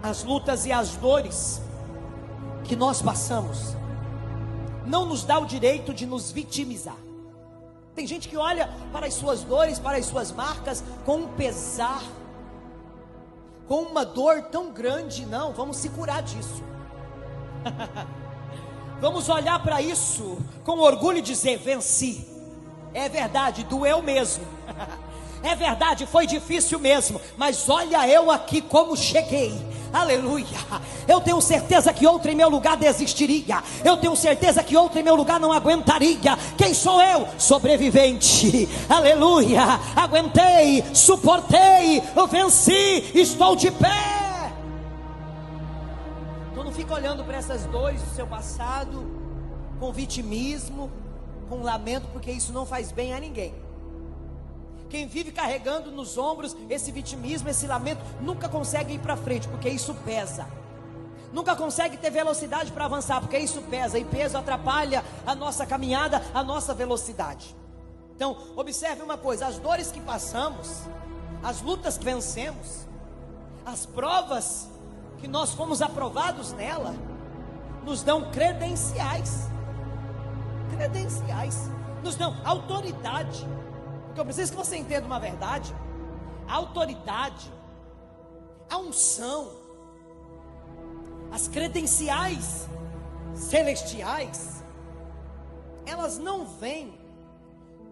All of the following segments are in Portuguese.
As lutas e as dores que nós passamos não nos dá o direito de nos vitimizar. Tem gente que olha para as suas dores, para as suas marcas com um pesar, com uma dor tão grande. Não, vamos se curar disso. Vamos olhar para isso com orgulho e dizer: venci. É verdade, doeu mesmo. É verdade, foi difícil mesmo, mas olha eu aqui como cheguei. Aleluia. Eu tenho certeza que outro em meu lugar desistiria. Eu tenho certeza que outro em meu lugar não aguentaria. Quem sou eu? Sobrevivente. Aleluia. Aguentei, suportei, eu venci, estou de pé. Então não fica olhando para essas dores do seu passado com vitimismo, com lamento, porque isso não faz bem a ninguém. Quem vive carregando nos ombros esse vitimismo, esse lamento, nunca consegue ir para frente, porque isso pesa. Nunca consegue ter velocidade para avançar, porque isso pesa. E peso atrapalha a nossa caminhada, a nossa velocidade. Então, observe uma coisa: as dores que passamos, as lutas que vencemos, as provas que nós fomos aprovados nela, nos dão credenciais. Credenciais. Nos dão autoridade. Eu preciso que você entenda uma verdade: a autoridade, a unção, as credenciais celestiais, elas não vêm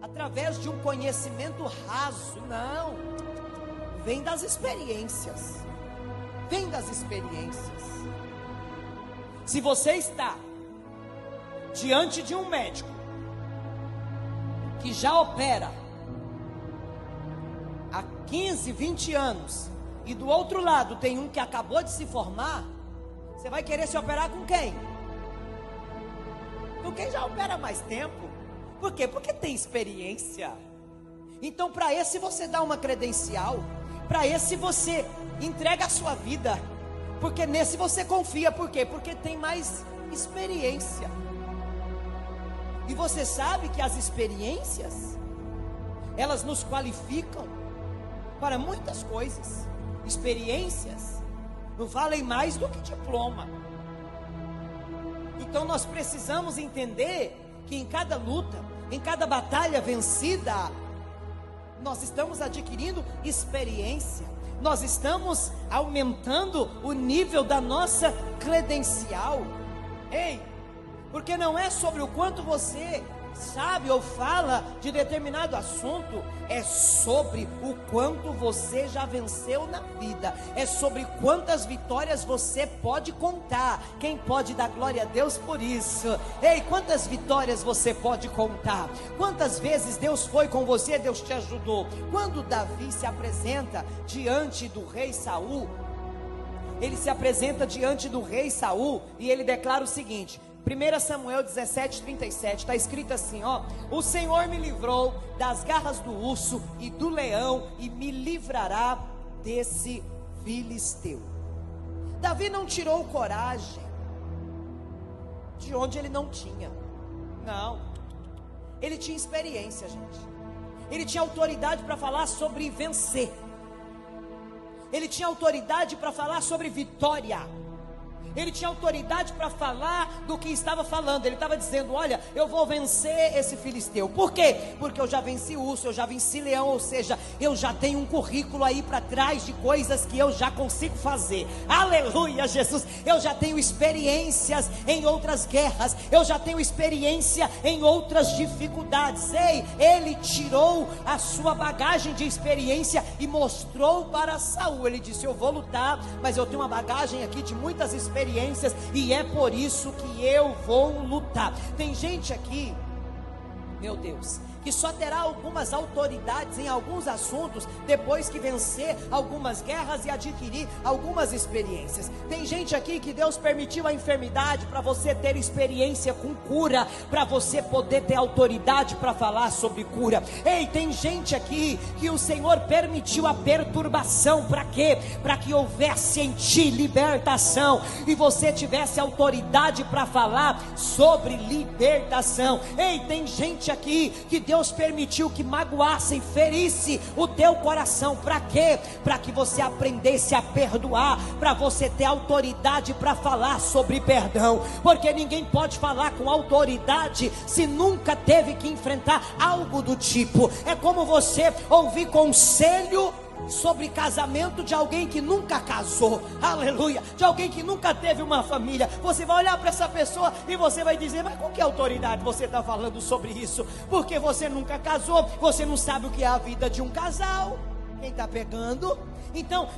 através de um conhecimento raso, não, vem das experiências, vem das experiências. Se você está diante de um médico que já opera há 15, 20 anos, e do outro lado tem um que acabou de se formar, você vai querer se operar com quem? Com quem já opera há mais tempo. Por quê? Porque tem experiência. Então para esse você dá uma credencial, para esse você entrega a sua vida, porque nesse você confia. Por quê? Porque tem mais experiência. E você sabe que as experiências, elas nos qualificam para muitas coisas. Experiências não valem mais do que diploma. Então nós precisamos entender que em cada luta, em cada batalha vencida, nós estamos adquirindo experiência, nós estamos aumentando o nível da nossa credencial. Ei, porque não é sobre o quanto você sabe ou fala de determinado assunto, é sobre o quanto você já venceu na vida, é sobre quantas vitórias você pode contar. Quem pode dar glória a Deus por isso? Ei, quantas vitórias você pode contar? Quantas vezes Deus foi com você, Deus te ajudou? Quando Davi se apresenta diante do rei Saul, ele se apresenta diante do rei Saul e ele declara o seguinte: 1 Samuel 17:37, está escrito assim, ó: o Senhor me livrou das garras do urso e do leão, e me livrará desse filisteu. Davi não tirou coragem de onde ele não tinha. Não, ele tinha experiência, gente. Ele tinha autoridade para falar sobre vencer. Ele tinha autoridade para falar sobre vitória. Ele tinha autoridade para falar do que estava falando. Ele estava dizendo: olha, eu vou vencer esse filisteu. Por quê? Porque eu já venci urso, eu já venci leão. Ou seja, eu já tenho um currículo aí para trás de coisas que eu já consigo fazer. Aleluia, Jesus. Eu já tenho experiências em outras guerras, eu já tenho experiência em outras dificuldades. Ei, ele tirou a sua bagagem de experiência e mostrou para Saul. Ele disse: eu vou lutar, mas eu tenho uma bagagem aqui de muitas experiências, e é por isso que eu vou lutar. Tem gente aqui, meu Deus, que só terá algumas autoridades em alguns assuntos depois que vencer algumas guerras e adquirir algumas experiências. Tem gente aqui que Deus permitiu a enfermidade para você ter experiência com cura, para você poder ter autoridade para falar sobre cura. Ei, tem gente aqui que o Senhor permitiu a perturbação. Para quê? Para que houvesse em ti libertação e você tivesse autoridade para falar sobre libertação. Ei, tem gente aqui que Deus Deus permitiu que magoassem, ferisse o teu coração. Para quê? Para que você aprendesse a perdoar, para você ter autoridade para falar sobre perdão, porque ninguém pode falar com autoridade se nunca teve que enfrentar algo do tipo. É como você ouvir conselho sobre casamento de alguém que nunca casou, aleluia, de alguém que nunca teve uma família. Você vai olhar para essa pessoa e você vai dizer: mas com que autoridade você está falando sobre isso? Porque você nunca casou, você não sabe o que é a vida de um casal. Quem está pegando? Então,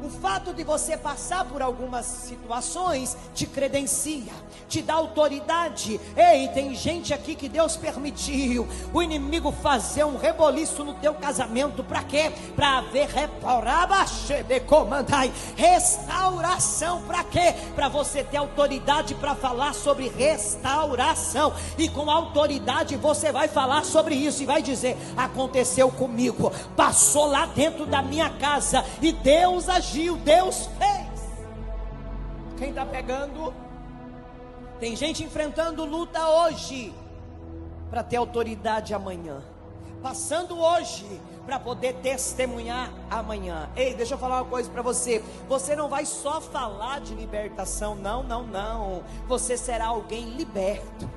o fato de você passar por algumas situações te credencia, te dá autoridade. Ei, tem gente aqui que Deus permitiu o inimigo fazer um reboliço no teu casamento. Para quê? Para haver restauração. Para quê? Para você ter autoridade para falar sobre restauração. E com autoridade você vai falar sobre isso e vai dizer: aconteceu comigo, passou lá dentro da minha casa e Deus agiu, Deus fez. Quem está pegando? Tem gente enfrentando luta hoje para ter autoridade amanhã, passando hoje para poder testemunhar amanhã. Ei, deixa eu falar uma coisa para você: você não vai só falar de libertação, não, você será alguém liberto.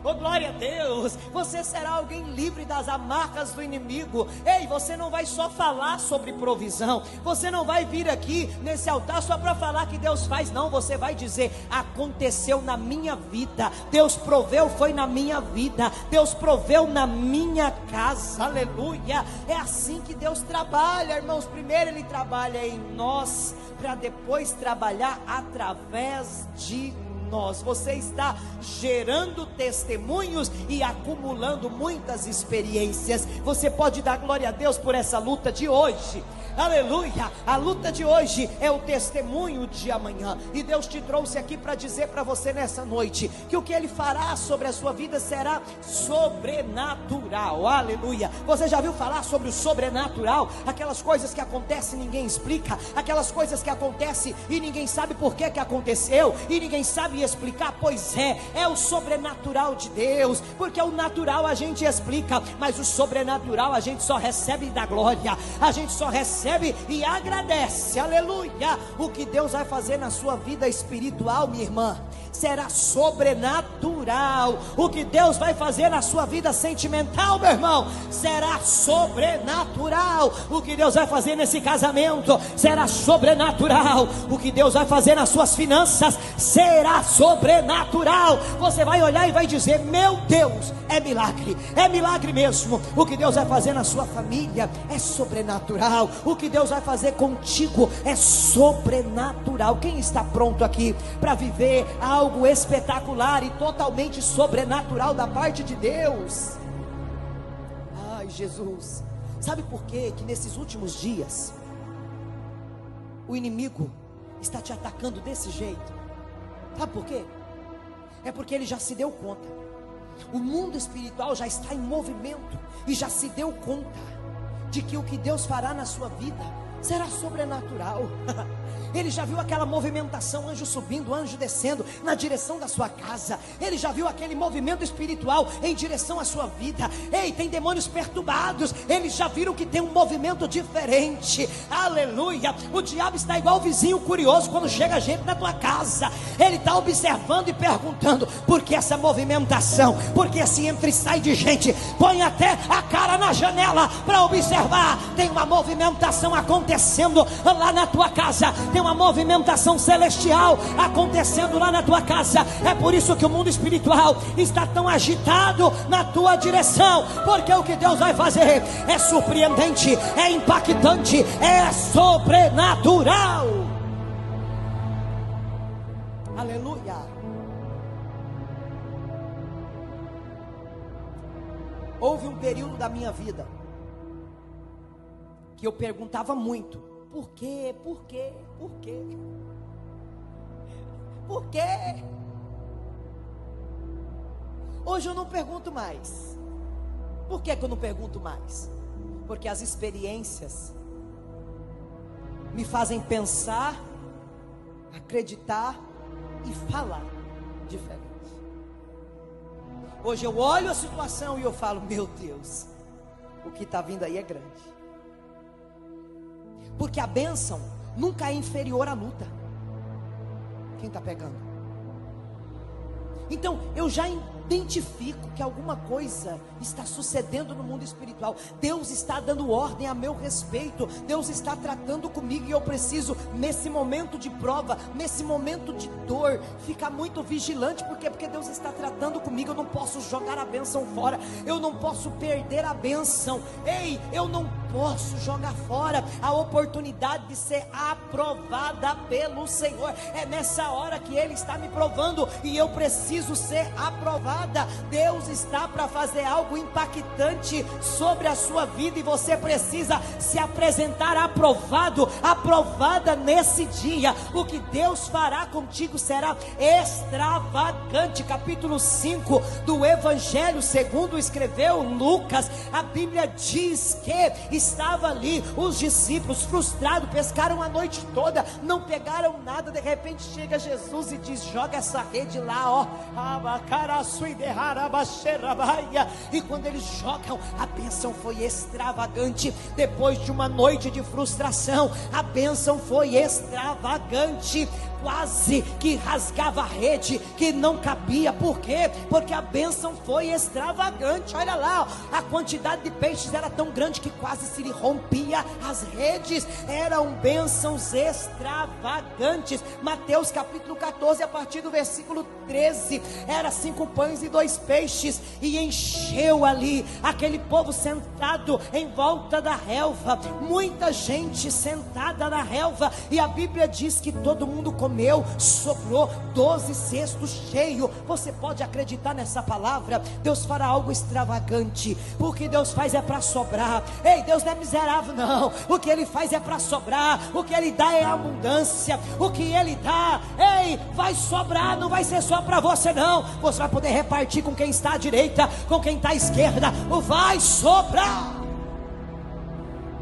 Oh, glória a Deus, você será alguém livre das amarras do inimigo. Ei, você não vai só falar sobre provisão, você não vai vir aqui nesse altar só para falar que Deus faz, não. Você vai dizer: aconteceu na minha vida, Deus proveu, foi na minha vida, Deus proveu na minha casa, aleluia. É assim que Deus trabalha, irmãos. Primeiro Ele trabalha em nós, para depois trabalhar através de nós. Você está gerando testemunhos e acumulando muitas experiências. Você pode dar glória a Deus por essa luta de hoje, aleluia. A luta de hoje é o testemunho de amanhã, e Deus te trouxe aqui para dizer para você nessa noite que o que Ele fará sobre a sua vida será sobrenatural, aleluia. Você já viu falar sobre o sobrenatural? Aquelas coisas que acontecem e ninguém explica, aquelas coisas que acontecem e ninguém sabe por que aconteceu, e ninguém sabe explicar. Pois é o sobrenatural de Deus, porque o natural a gente explica, mas o sobrenatural a gente só recebe da glória, a gente só recebe e agradece, aleluia. O que Deus vai fazer na sua vida espiritual, minha irmã, será sobrenatural. O que Deus vai fazer na sua vida sentimental, meu irmão, será sobrenatural. O que Deus vai fazer nesse casamento será sobrenatural. O que Deus vai fazer nas suas finanças será sobrenatural. Você vai olhar e vai dizer: meu Deus, é milagre mesmo. O que Deus vai fazer na sua família é sobrenatural. O que Deus vai fazer contigo é sobrenatural. Quem está pronto aqui para viver algo espetacular e totalmente sobrenatural da parte de Deus? Ai, Jesus. Sabe por quê que nesses últimos dias o inimigo está te atacando desse jeito? Sabe por quê? É porque ele já se deu conta. O mundo espiritual já está em movimento e já se deu conta de que o que Deus fará na sua vida será sobrenatural. Ele já viu aquela movimentação, anjo subindo, anjo descendo na direção da sua casa. Ele já viu aquele movimento espiritual em direção à sua vida. Ei, tem demônios perturbados, eles já viram que tem um movimento diferente, aleluia. O diabo está igual o vizinho curioso quando chega gente na tua casa. Ele está observando e perguntando: por que essa movimentação? Porque assim entra e sai de gente. Põe até a cara na janela para observar. Tem uma movimentação acontecendo lá na tua casa, tem uma movimentação celestial acontecendo lá na tua casa. É por isso que o mundo espiritual está tão agitado na tua direção, porque o que Deus vai fazer é surpreendente, é impactante, é sobrenatural. Aleluia. Houve um período da minha vida que eu perguntava muito: por quê? Por quê? Por quê? Por quê? Hoje eu não pergunto mais. Por que eu não pergunto mais? Porque as experiências me fazem pensar, acreditar e falar diferente. Hoje eu olho a situação e eu falo: meu Deus, o que está vindo aí é grande. Porque a bênção nunca é inferior à luta. Quem está pegando? Então eu já identifico que alguma coisa está sucedendo no mundo espiritual. Deus está dando ordem a meu respeito. Deus está tratando comigo, e eu preciso, nesse momento de prova, nesse momento de dor, ficar muito vigilante. Por quê? Porque Deus está tratando comigo. Eu não posso jogar a bênção fora, eu não posso perder a bênção. Ei, eu não posso jogar fora a oportunidade de ser aprovada pelo Senhor. É nessa hora que Ele está me provando, e eu preciso ser aprovada. Deus está para fazer algo impactante sobre a sua vida, e você precisa se apresentar aprovado, aprovada nesse dia. O que Deus fará contigo será extravagante. Capítulo 5 do Evangelho segundo escreveu Lucas, a Bíblia diz que estava ali os discípulos frustrados, pescaram a noite toda, não pegaram nada. De repente chega Jesus e diz: joga essa rede lá, ó. E quando eles jogam, a bênção foi extravagante. Depois de uma noite de frustração, a bênção foi extravagante. Quase que rasgava a rede, que não cabia. Por quê? Porque a bênção foi extravagante. Olha lá, ó, a quantidade de peixes era tão grande que quase se rompia as redes. Eram bênçãos extravagantes. Mateus capítulo 14, a partir do versículo 13, era 5 pães e 2 peixes, e encheu ali aquele povo sentado em volta da relva, muita gente sentada na relva, e a Bíblia diz que todo mundo comeu, sobrou 12 cestos cheios. Você pode acreditar nessa palavra? Deus fará algo extravagante. O que Deus faz é para sobrar. Ei, Deus não é miserável não. O que Ele faz é para sobrar. O que Ele dá é abundância. O que Ele dá, ei, vai sobrar. Não vai ser só para você não. Você vai poder repartir com quem está à direita, com quem está à esquerda. Vai sobrar.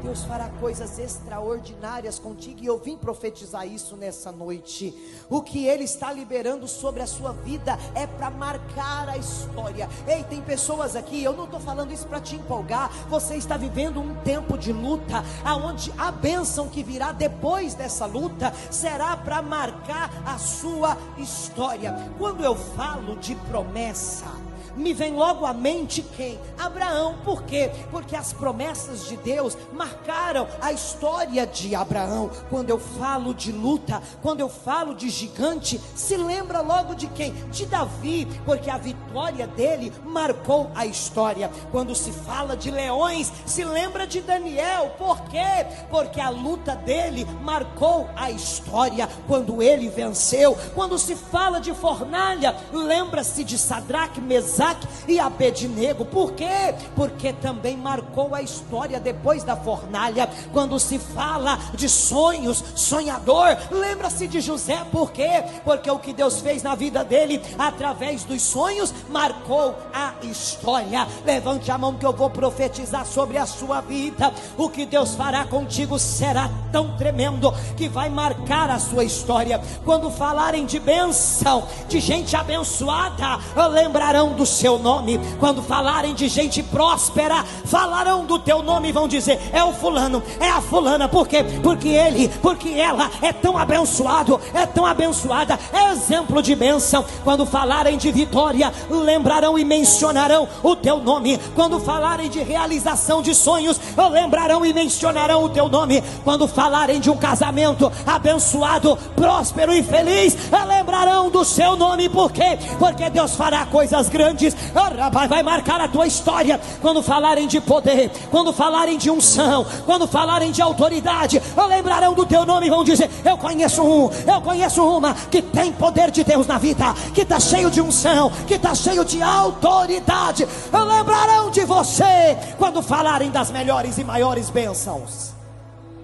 Deus fará coisas extraordinárias contigo, e eu vim profetizar isso nessa noite. O que Ele está liberando sobre a sua vida é para marcar a história. Ei, tem pessoas aqui, eu não estou falando isso para te empolgar. Você está vivendo um tempo de luta, aonde a bênção que virá depois dessa luta será para marcar a sua história. Quando eu falo de promessa, me vem logo à mente quem? Abraão. Por quê? Porque as promessas de Deus marcaram a história de Abraão. Quando eu falo de luta, quando eu falo de gigante, se lembra logo de quem? De Davi, porque a vitória dele marcou a história. Quando se fala de leões, se lembra de Daniel. Por quê? Porque a luta dele marcou a história, quando ele venceu. Quando se fala de fornalha, lembra-se de Sadraque, Mesaque e Abednego. Por quê? Porque também marcou a história depois da fornalha. Quando se fala de sonhos, sonhador, lembra-se de José. Por quê? Porque o que Deus fez na vida dele através dos sonhos marcou a história. Levante a mão que eu vou profetizar sobre a sua vida. O que Deus fará contigo será tão tremendo que vai marcar a sua história. Quando falarem de bênção, de gente abençoada, lembrarão do seu nome. Quando falarem de gente próspera, falarão do teu nome e vão dizer: é o fulano, é a fulana. Por quê? Porque ele, porque ela é tão abençoado, é tão abençoada, é exemplo de bênção. Quando falarem de vitória, lembrarão e mencionarão o teu nome. Quando falarem de realização de sonhos, lembrarão e mencionarão o teu nome. Quando falarem de um casamento abençoado, próspero e feliz, lembrarão do seu nome. Por quê? Porque Deus fará coisas grandes, vai marcar a tua história. Quando falarem de poder, quando falarem de unção, quando falarem de autoridade, lembrarão do teu nome e vão dizer: eu conheço uma que tem poder de Deus na vida, que está cheio de unção, que está cheio de autoridade. Lembrarão de você quando falarem das melhores e maiores bênçãos.